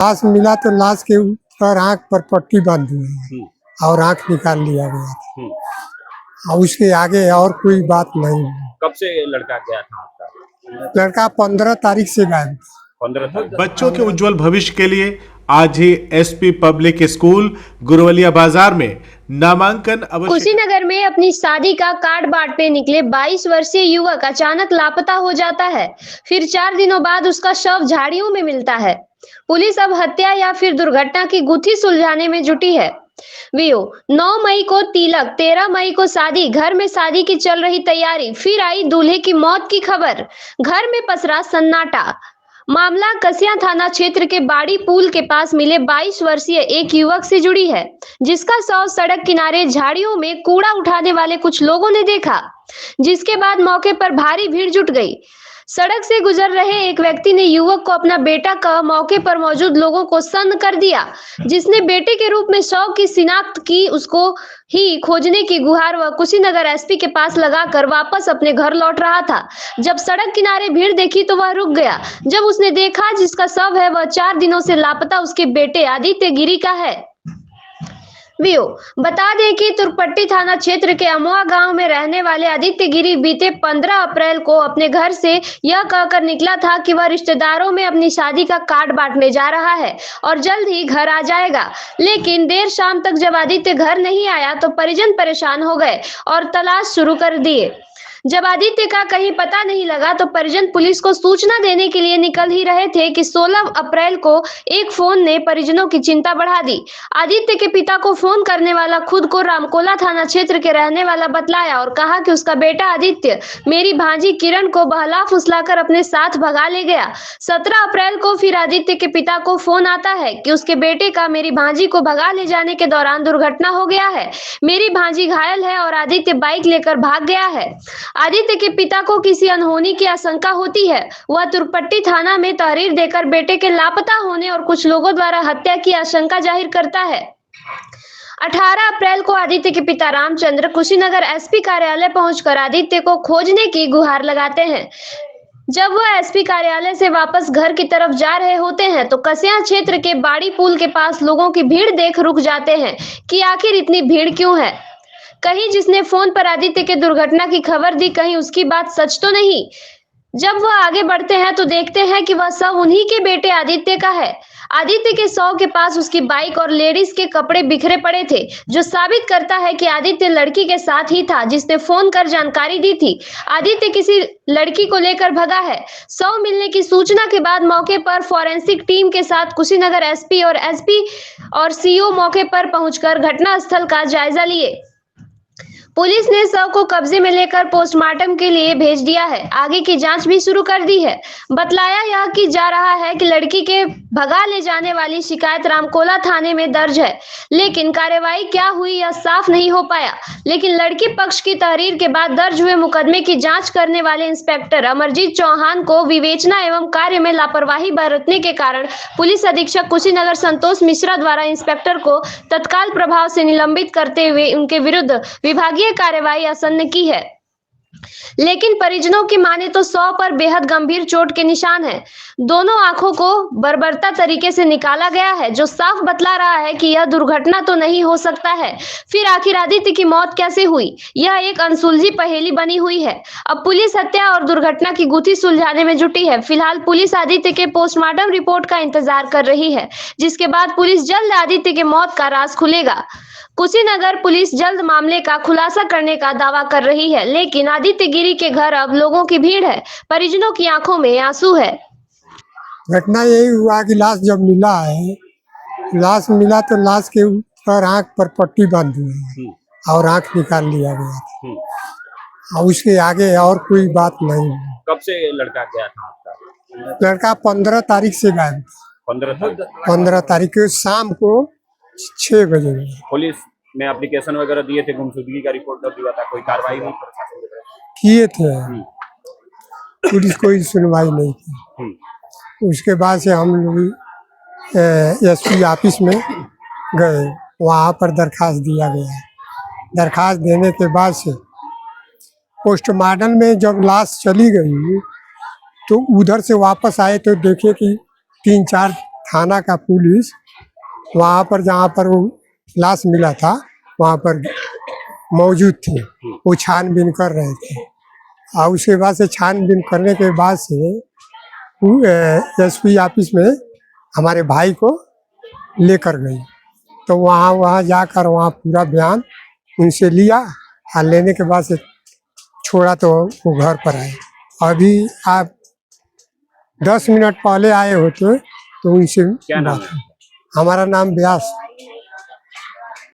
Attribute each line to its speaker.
Speaker 1: लाश मिला तो लाश के ऊपर आँख पर पट्टी बांध दी और आँख निकाल लिया गया और उसके आगे और कोई बात नहीं।
Speaker 2: कब से लड़का गया था आपका?
Speaker 1: लड़का 15 तारीख से गायब।
Speaker 2: 15 तारीख।
Speaker 3: बच्चों के उज्जवल भविष्य के लिए आज ही एसपी पब्लिक स्कूल गुरवलिया बाजार में नामांकन अवश्य।
Speaker 4: कुशीनगर में अपनी शादी का कार्ड बांटने निकले 22 वर्षीय युवक अचानक लापता हो जाता है। फिर 4 दिनों बाद उसका शव झाड़ियों में मिलता है। पुलिस अब हत्या या फिर दुर्घटना की गुत्थी सुलझाने में जुटी है। 9 मई को तिलक, 13 मई को शादी, घर में शादी की चल रही तैयारी, फिर आई दूल्हे की मौत की खबर, घर में पसरा सन्नाटा। मामला कसिया थाना क्षेत्र के बाड़ी पुल के पास मिले 22 वर्षीय एक युवक से जुड़ी है, जिसका शव सड़क किनारे झाड़ियों में कूड़ा उठाने वाले कुछ लोगों ने देखा, जिसके बाद मौके पर भारी भीड़ जुट गई। सड़क से गुजर रहे एक व्यक्ति ने युवक को अपना बेटा कह मौके पर मौजूद लोगों को सन्न कर दिया, जिसने बेटे के रूप में शव की शिनाख्त की। उसको ही खोजने की गुहार वह कुशीनगर एसपी के पास लगाकर वापस अपने घर लौट रहा था। जब सड़क किनारे भीड़ देखी तो वह रुक गया। जब उसने देखा जिसका शव है वह 4 दिनों से लापता उसके बेटे आदित्य गिरी का है। बता दें कि तुरपट्टी थाना क्षेत्र के अमोआ गांव में रहने वाले आदित्य गिरी बीते 15 अप्रैल को अपने घर से यह कहकर निकला था कि वह रिश्तेदारों में अपनी शादी का कार्ड बांटने जा रहा है और जल्द ही घर आ जाएगा। लेकिन देर शाम तक जब आदित्य घर नहीं आया तो परिजन परेशान हो गए और तलाश शुरू कर दिए। जब आदित्य का कहीं पता नहीं लगा तो परिजन पुलिस को सूचना देने के लिए निकल ही रहे थे कि 16 अप्रैल को एक फोन ने परिजनों की चिंता बढ़ा दी। आदित्य के पिता को फोन करने वाला खुद को रामकोला थाना क्षेत्र के रहने वाला बतलाया और कहा कि उसका बेटा आदित्य मेरी भांजी किरण को बहला फुसलाकर अपने साथ भगा ले गया। 17 अप्रैल को फिर आदित्य के पिता को फोन आता है कि उसके बेटे का मेरी भांजी को भगा ले जाने के दौरान दुर्घटना हो गया है, मेरी भांजी घायल है और आदित्य बाइक लेकर भाग गया है। आदित्य के पिता को किसी अनहोनी की आशंका होती है। वह तुरपट्टी थाना में तहरीर देकर बेटे के लापता होने और कुछ लोगों द्वारा हत्या की आशंका जाहिर करता है। 18 अप्रैल को आदित्य के पिता रामचंद्र कुशीनगर एसपी कार्यालय पहुंचकर आदित्य को खोजने की गुहार लगाते हैं। जब वह एसपी कार्यालय से वापस घर की तरफ जा रहे होते हैं तो कसिया क्षेत्र के बाड़ी पुल के पास लोगों की भीड़ देख रुक जाते हैं कि आखिर इतनी भीड़ क्यों है। कहीं जिसने फोन पर आदित्य के दुर्घटना की खबर दी कहीं उसकी बात सच तो नहीं। जब वह आगे बढ़ते हैं तो देखते हैं कि वह सब उन्हीं के बेटे आदित्य का है। आदित्य के शव के पास उसकी बाइक और लेडीज के कपड़े बिखरे पड़े थे, जो साबित करता है कि आदित्य लड़की के साथ ही था जिसने फोन कर जानकारी दी थी। आदित्य किसी लड़की को लेकर भगा है। शव मिलने की सूचना के बाद मौके पर फॉरेंसिक टीम के साथ कुशीनगर एसपी और सीओ मौके पर पहुंचकर घटनास्थल का जायजा लिए। पुलिस ने शव को कब्जे में लेकर पोस्टमार्टम के लिए भेज दिया है। आगे की जांच भी शुरू कर दी है। बतलाया यह कि जा रहा है कि लड़की के भगा ले जाने वाली शिकायत रामकोला थाने में दर्ज है, लेकिन कार्रवाई क्या हुई यह साफ नहीं हो पाया। लेकिन लड़की पक्ष की तहरीर के बाद दर्ज हुए मुकदमे की जांच करने वाले इंस्पेक्टर अमरजीत चौहान को विवेचना एवं कार्य में लापरवाही बरतने के कारण पुलिस अधीक्षक कुशीनगर संतोष मिश्रा द्वारा इंस्पेक्टर को तत्काल प्रभाव से निलंबित करते हुए उनके विरुद्ध विभागीय कार्रवाई आसन्न की है। लेकिन परिजनों की माने तो 100 पर बेहद गंभीर चोट के निशान हैं। दोनों आंखों को बर्बरता तरीके से निकाला गया है, जो साफ बतला रहा है कि यह दुर्घटना तो नहीं हो सकता है। फिर आखिर आदित्य की मौत कैसे हुई, यह एक अनसुलझी पहेली बनी हुई है। अब पुलिस हत्या और दुर्घटना की गुत्थी सुलझाने में जुटी है। फिलहाल पुलिस आदित्य के पोस्टमार्टम रिपोर्ट का इंतजार कर रही है, जिसके बाद पुलिस जल्द आदित्य के मौत का राज खुलेगा। कुशीनगर पुलिस जल्द मामले का खुलासा करने का दावा कर रही है, लेकिन आदित्य गिरी के घर अब लोगों की भीड़ है, परिजनों की आंखों में आंसू है।
Speaker 1: घटना यही हुआ कि लाश जब मिला है, लाश मिला तो लाश के ऊपर आँख पर पट्टी बांध दी और आँख निकाल लिया गया और उसके आगे और कोई बात नहीं।
Speaker 2: कब से लड़का गया था आपका?
Speaker 1: लड़का 15 तारीख से गायब। 15 तारीख को शाम को 6 बजे।
Speaker 2: पुलिस ने एप्लीकेशन वगैरह दिए थे, गुमशुदगी का रिपोर्ट दर्ज हुआ था, कोई कार्रवाई नहीं
Speaker 1: किए थे, पुलिस कोई सुनवाई नहीं की। उसके बाद से हम लोग एसपी ऑफिस में गए, वहाँ पर दरखास्त दिया गया। दरखास्त देने के बाद से पोस्टमार्टम में जब लाश चली गई तो उधर से वापस आए तो देखे कि 3-4 थाना का पुलिस वहाँ पर जहाँ पर वो लाश मिला था वहाँ पर मौजूद थे। वो छानबीन कर रहे थे और उसके बाद से छानबीन करने के बाद से एसपी ऑफिस में हमारे भाई को लेकर गई। तो वहाँ जाकर वहाँ पूरा बयान उनसे लिया और लेने के बाद से छोड़ा तो वो घर पर आए। अभी आप 10 मिनट पहले आए होते तो उनसे
Speaker 2: क्या नाम
Speaker 1: बात
Speaker 2: है?
Speaker 1: हमारा नाम व्यास।